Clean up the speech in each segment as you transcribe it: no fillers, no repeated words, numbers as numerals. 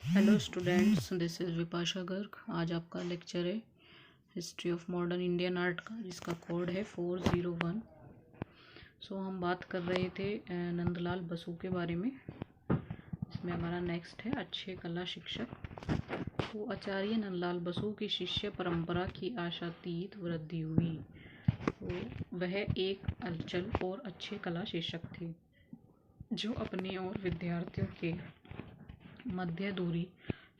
Hello students, this is Vipasha Garg. आज आपका lecture है history of modern Indian art का, जिसका कोड है 401। हम बात कर रहे थे नंदलाल बसु के बारे में। इसमें हमारा नेक्स्ट है अच्छे कला शिक्षक। तो आचार्य नंदलाल बसु की शिष्य परंपरा की आशातीत वृद्धि हुई। तो वह एक अचल और अच्छे कला शिक्षक थे, जो अपने और विद्यार्थियों के मध्य दूरी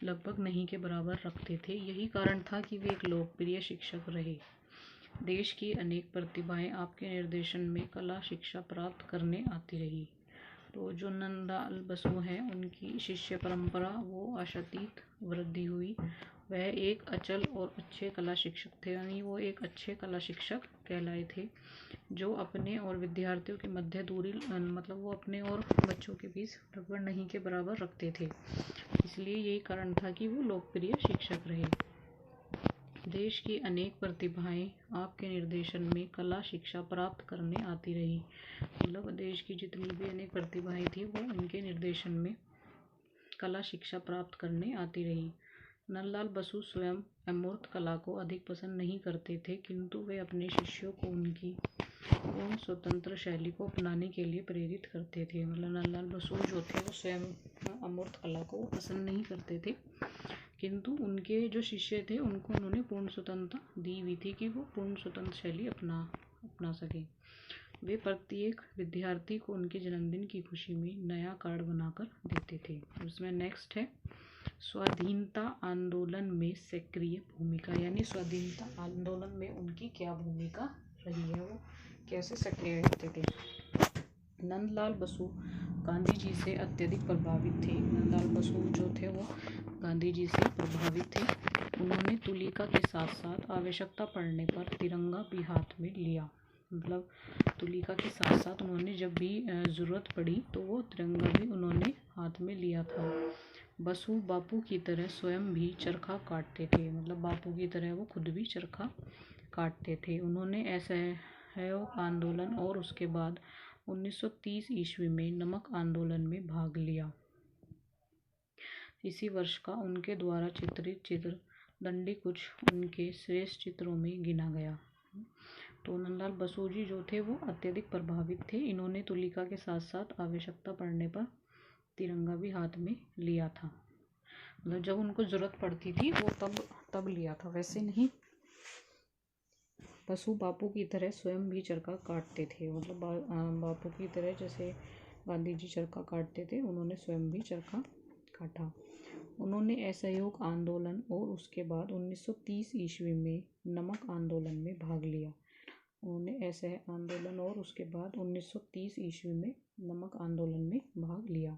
लगभग नहीं के बराबर रखते थे। यही कारण था कि वे एक लोकप्रिय शिक्षक रहे। देश की अनेक प्रतिभाएं आपके निर्देशन में कला शिक्षा प्राप्त करने आती रही। तो जो नंदलाल बसु हैं, उनकी शिष्य परंपरा वो आशातीत वृद्धि हुई। वह एक अचल और अच्छे कला शिक्षक थे, यानी वो एक अच्छे कला शिक्षक कहलाए थे, जो अपने और विद्यार्थियों के मध्य दूरी मतलब वो अपने और बच्चों के बीच लगभग नहीं के बराबर रखते थे। इसलिए यही कारण था कि वो लोकप्रिय शिक्षक रहे। देश की अनेक प्रतिभाएं आपके निर्देशन में कला शिक्षा प्राप्त करने आती रही। मतलब देश की जितनी भी अनेक प्रतिभाएं थी, वो उनके निर्देशन में कला शिक्षा प्राप्त करने आती रही। नंदलाल बसु स्वयं अमूर्त कला को अधिक पसंद नहीं करते थे, किंतु वे अपने शिष्यों को उनकी पूर्ण स्वतंत्र शैली को अपनाने के लिए प्रेरित करते थे। मतलब नंदलाल बसु जो थे, वो स्वयं अमूर्त कला को पसंद नहीं करते थे, किंतु उनके जो शिष्य थे उनको उन्होंने पूर्ण स्वतंत्रता दी हुई थी कि वो पूर्ण स्वतंत्र शैली अपना सके। वे प्रत्येक विद्यार्थी को उनके जन्मदिन की खुशी में नया कार्ड बनाकर देते थे। उसमें नेक्स्ट है स्वाधीनता आंदोलन में सक्रिय भूमिका, यानी स्वाधीनता आंदोलन में उनकी क्या भूमिका रही है, वो कैसे सक्रिय रहते थे। नंदलाल बसु गांधी जी से अत्यधिक प्रभावित थे। नंदलाल बसु जो थे वो गांधी जी से प्रभावित थे। उन्होंने तुलिका के साथ साथ आवश्यकता पड़ने पर तिरंगा भी हाथ में लिया। मतलब तुलिका के साथ साथ उन्होंने जब भी ज़रूरत पड़ी तो वो तिरंगा भी उन्होंने हाथ में लिया था। बसु बापू की तरह स्वयं भी चरखा काटते थे। मतलब बापू की तरह वो खुद भी चरखा काटते थे। उन्होंने असहयोग आंदोलन और उसके बाद 1930 ईस्वी में नमक आंदोलन में भाग लिया। इसी वर्ष का उनके द्वारा चित्रित चित्र दंडी कुछ उनके श्रेष्ठ चित्रों में गिना गया। तो नंदलाल बसु जी जो थे वो अत्यधिक प्रभावित थे। इन्होंने तुलिका के साथ साथ आवश्यकता पड़ने पर तिरंगा भी हाथ में लिया था। मतलब जब उनको ज़रूरत पड़ती थी वो तब लिया था, वैसे नहीं। बसु बापू की तरह स्वयं भी चरखा काटते थे। मतलब बापू की तरह जैसे गांधी जी चरखा काटते थे, उन्होंने स्वयं भी चरखा काटा। उन्होंने असहयोग आंदोलन और उसके बाद 1930 ईस्वी में नमक आंदोलन में भाग लिया। उन्होंने असहयोग आंदोलन और उसके बाद 1930 ईस्वी में नमक आंदोलन में भाग लिया।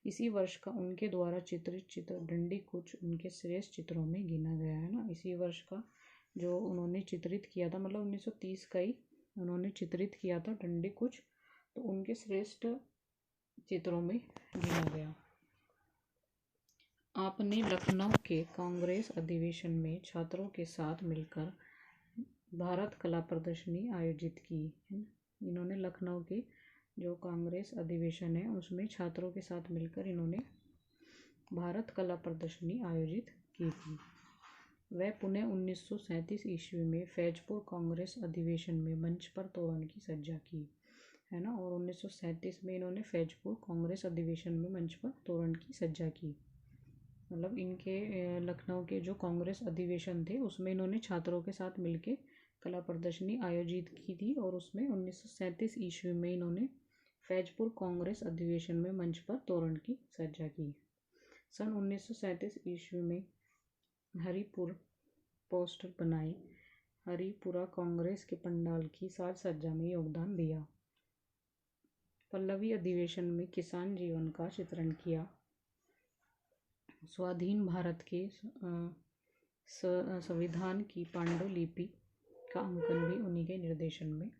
इसी वर्ष का उनके द्वारा चित्रित चित्र दंडी कुछ उनके श्रेष्ठ चित्रों में गिना गया है ना। इसी वर्ष का जो उन्होंने चित्रित किया था, मतलब 1930 का ही उन्होंने चित्रित किया था दंडी कुछ, तो उनके श्रेष्ठ चित्रों में गिना गया। आपने लखनऊ के कांग्रेस अधिवेशन में छात्रों के साथ मिलकर भारत कला प्रदर्शनी आयोजित की। इन्होंने लखनऊ के जो कांग्रेस अधिवेशन है उसमें छात्रों के साथ मिलकर इन्होंने भारत कला प्रदर्शनी आयोजित की थी। वह पुनः 1937 ईस्वी में फैजपुर कांग्रेस अधिवेशन में मंच पर तोरण की सज्जा की, है ना। और 1937 में इन्होंने फैजपुर कांग्रेस अधिवेशन में मंच पर तोरण की सज्जा की। मतलब इनके लखनऊ के जो कांग्रेस अधिवेशन थे उसमें इन्होंने छात्रों के साथ मिलकर कला प्रदर्शनी आयोजित की थी, और उसमें 1937 ईस्वी में इन्होंने फैजपुर कांग्रेस अधिवेशन में मंच पर तोरण की सज्जा की। सन 1937 ईस्वी में हरिपुर पोस्टर बनाए, हरिपुरा कांग्रेस के पंडाल की साज सज्जा में योगदान दिया। पल्लवी अधिवेशन में किसान जीवन का चित्रण किया। स्वाधीन भारत के संविधान की पांडुलिपि का अंकन भी उन्हीं के निर्देशन में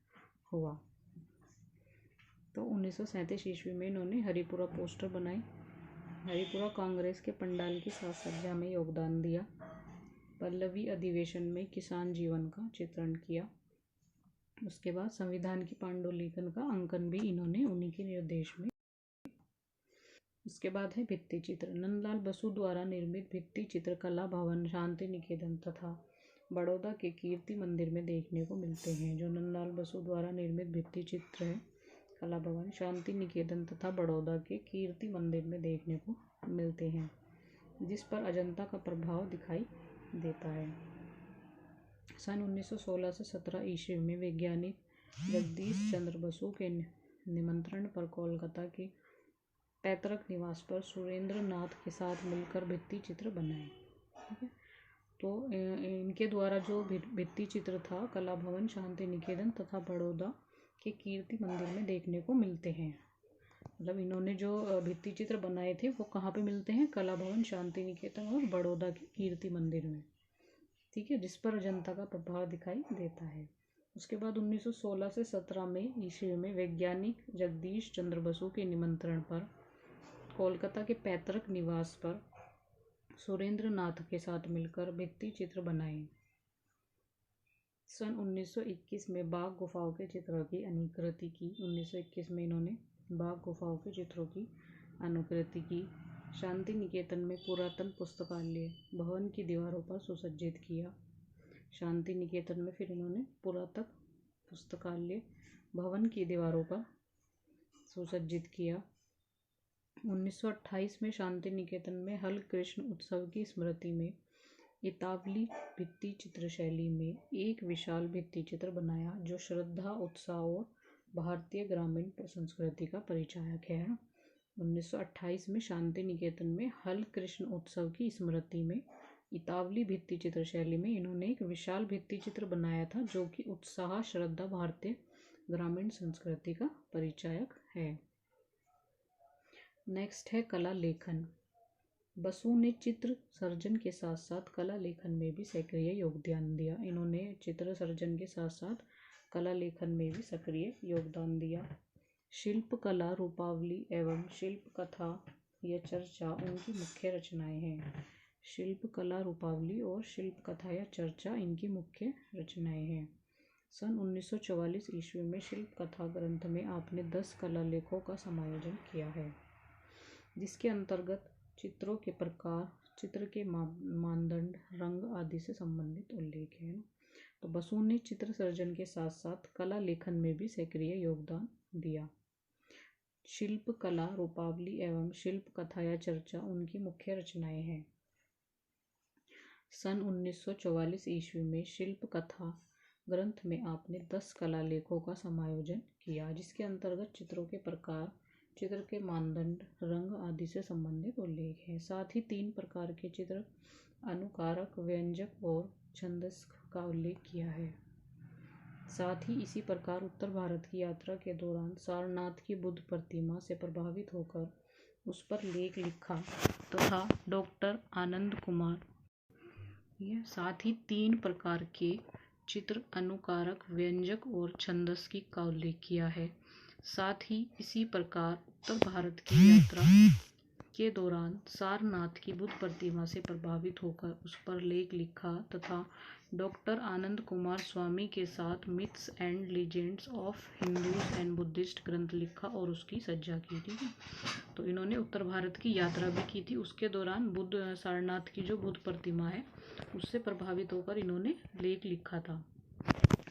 हुआ। तो 1937 ईस्वी में इन्होंने हरिपुरा पोस्टर बनाए, हरिपुरा कांग्रेस के पंडाल की साज सज्जा में योगदान दिया। पल्लवी अधिवेशन में किसान जीवन का चित्रण किया। उसके बाद संविधान की पांडुलिपि का अंकन भी इन्होंने उन्हीं के निर्देश में। इसके बाद है भित्ति चित्र। नंदलाल बसु द्वारा निर्मित भित्ति चित्र कला भवन, शांति निकेतन तथा बड़ौदा के कीर्ति मंदिर में देखने को मिलते हैं। जो नंदलाल बसु द्वारा निर्मित भित्ति चित्र है कला भवन, शांति निकेतन तथा बड़ौदा के कीर्ति मंदिर में देखने को मिलते हैं, जिस पर अजंता का प्रभाव दिखाई देता है। सन 1916 से 17 ईस्वी में वैज्ञानिक जगदीश चंद्र बसु के निमंत्रण पर कोलकाता के पैतृक निवास पर सुरेंद्र नाथ के साथ मिलकर भित्ति चित्र बनाए। ठीक है, तो इनके द्वारा जो भित्ति चित्र था कला भवन, शांति निकेतन तथा बड़ौदा के कीर्ति मंदिर में देखने को मिलते हैं। मतलब इन्होंने जो भित्ति चित्र बनाए थे वो कहाँ पे मिलते हैं? कला भवन, शांति निकेतन और बड़ौदा के कीर्ति मंदिर में। ठीक है, जिस पर अजंता का प्रभाव दिखाई देता है। उसके बाद 1916 से 17 में ईस्वी में वैज्ञानिक जगदीश चंद्र बसु के निमंत्रण पर कोलकाता के पैतृक निवास पर सुरेंद्र नाथ के साथ मिलकर भित्ति चित्र बनाए। सन 1921 में बाघ गुफाओं के चित्रों की अनुकृति की। 1921 में इन्होंने बाघ गुफाओं के चित्रों की अनुकृति की। शांति निकेतन में पुरातन पुस्तकालय भवन की दीवारों पर सुसज्जित किया। शांति निकेतन में फिर इन्होंने पुरातन पुस्तकालय भवन की दीवारों पर सुसज्जित किया। 1928 में शांति निकेतन में हल कृष्ण उत्सव की स्मृति में इतावली भित्ति चित्र शैली में एक विशाल भित्ति चित्र बनाया, जो श्रद्धा, उत्साह और भारतीय ग्रामीण संस्कृति का परिचायक है। 1928 में शांति निकेतन में हल कृष्ण उत्सव की स्मृति में इतावली भित्ति चित्र शैली में इन्होंने एक विशाल भित्ति चित्र बनाया था, जो कि उत्साह, श्रद्धा, भारतीय ग्रामीण संस्कृति का परिचायक है। नेक्स्ट है कला लेखन। बसु ने चित्र सर्जन के साथ साथ कला लेखन में भी सक्रिय योगदान दिया। इन्होंने चित्र सर्जन के साथ साथ कला लेखन में भी सक्रिय योगदान दिया। शिल्प कला, रूपावली एवं शिल्प कथा या चर्चा उनकी मुख्य रचनाएं हैं। शिल्प कला, रूपावली और शिल्प कथा या चर्चा इनकी मुख्य रचनाएं हैं। सन 1944 ईस्वी में शिल्प कथा ग्रंथ में आपने 10 कला लेखों का समायोजन किया है, जिसके अंतर्गत चित्रों के प्रकार, चित्र के मानदंड, रंग आदि से संबंधित उल्लेख है। तो बसु ने चित्र सर्जन के साथ साथ कला लेखन में भी सक्रिय योगदान दिया। शिल्प कला, रूपावली एवं शिल्प कथा या चर्चा उनकी मुख्य रचनाएं हैं। सन 1944 ईस्वी में शिल्प कथा ग्रंथ में आपने 10 कला लेखों का समायोजन किया, जिसके अंतर्गत चित्रों के प्रकार, चित्र के मानदंड, रंग आदि से संबंधित उल्लेख है। साथ ही 3 प्रकार के चित्र, अनुकारक, व्यंजक और छंदस्क का उल्लेख किया है। साथ ही इसी प्रकार उत्तर भारत की यात्रा के दौरान सारनाथ की बुद्ध प्रतिमा से प्रभावित होकर उस पर लेख लिखा तथा डॉक्टर आनंद कुमार ये साथ ही 3 प्रकार के चित्र, अनुकारक, व्यंजक और छंदस्की का उल्लेख किया है। साथ ही इसी प्रकार उत्तर भारत की यात्रा के दौरान सारनाथ की बुद्ध प्रतिमा से प्रभावित होकर उस पर लेख लिखा तथा डॉक्टर आनंद कुमार स्वामी के साथ myths and legends of Hindus and Buddhist ग्रंथ लिखा और उसकी सज्जा की। ठीक है, तो इन्होंने उत्तर भारत की यात्रा भी की थी। उसके दौरान बुद्ध सारनाथ की जो बुद्ध प्रतिमा है उससे प्रभावित होकर इन्होंने लेख लिखा था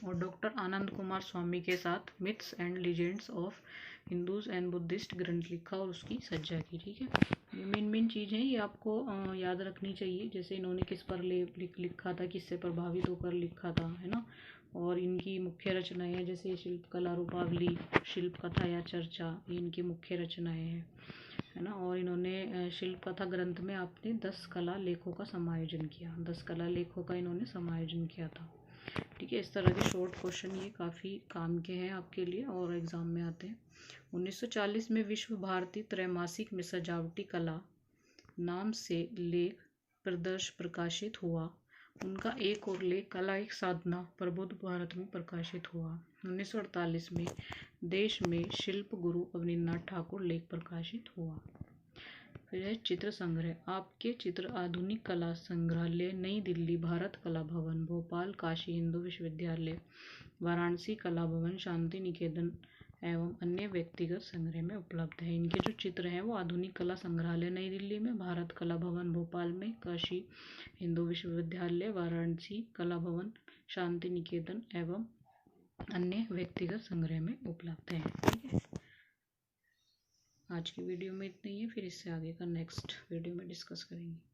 और डॉक्टर आनंद कुमार स्वामी के साथ myths and legends of Hindus and Buddhist ग्रंथ लिखा और उसकी सज्जा की। ठीक है, ये मेन चीज़ है, ये आपको याद रखनी चाहिए। जैसे इन्होंने किस पर लिखा था, किससे प्रभावित होकर लिखा था, है ना। और इनकी मुख्य रचनाएं हैं जैसे शिल्प कला, रूपावली, शिल्प कथा या चर्चा, ये इनकी मुख्य रचनाएं हैं, है ना। और इन्होंने शिल्प कथा ग्रंथ में आपने 10 कला लेखों का समायोजन किया, 10 कला लेखों का इन्होंने समायोजन किया था। ठीक है, इस तरह के शॉर्ट क्वेश्चन ये काफ़ी काम के हैं आपके लिए और एग्ज़ाम में आते हैं। 1940 में विश्व भारती त्रैमासिक में सजावटी कला नाम से लेख प्रकाशित हुआ। उनका एक और लेख कला एक साधना प्रबुद्ध भारत में प्रकाशित हुआ। 1948 में देश में शिल्प गुरु अवनींद्रनाथ ठाकुर लेख प्रकाशित हुआ। फिर है चित्र संग्रह। आपके चित्र आधुनिक कला संग्रहालय, नई दिल्ली भारत कला भवन, भोपाल काशी हिंदू विश्वविद्यालय, वाराणसी कला भवन, शांति निकेतन एवं अन्य व्यक्तिगत संग्रह में उपलब्ध है। इनके जो चित्र हैं वो आधुनिक कला संग्रहालय नई दिल्ली में, भारत कला भवन भोपाल में, काशी हिंदू विश्वविद्यालय वाराणसी, कला भवन शांति निकेतन एवं अन्य व्यक्तिगत संग्रह में उपलब्ध है। ठीक है, आज की वीडियो में इतना ही है, फिर इससे आगे का नेक्स्ट वीडियो में डिस्कस करेंगे।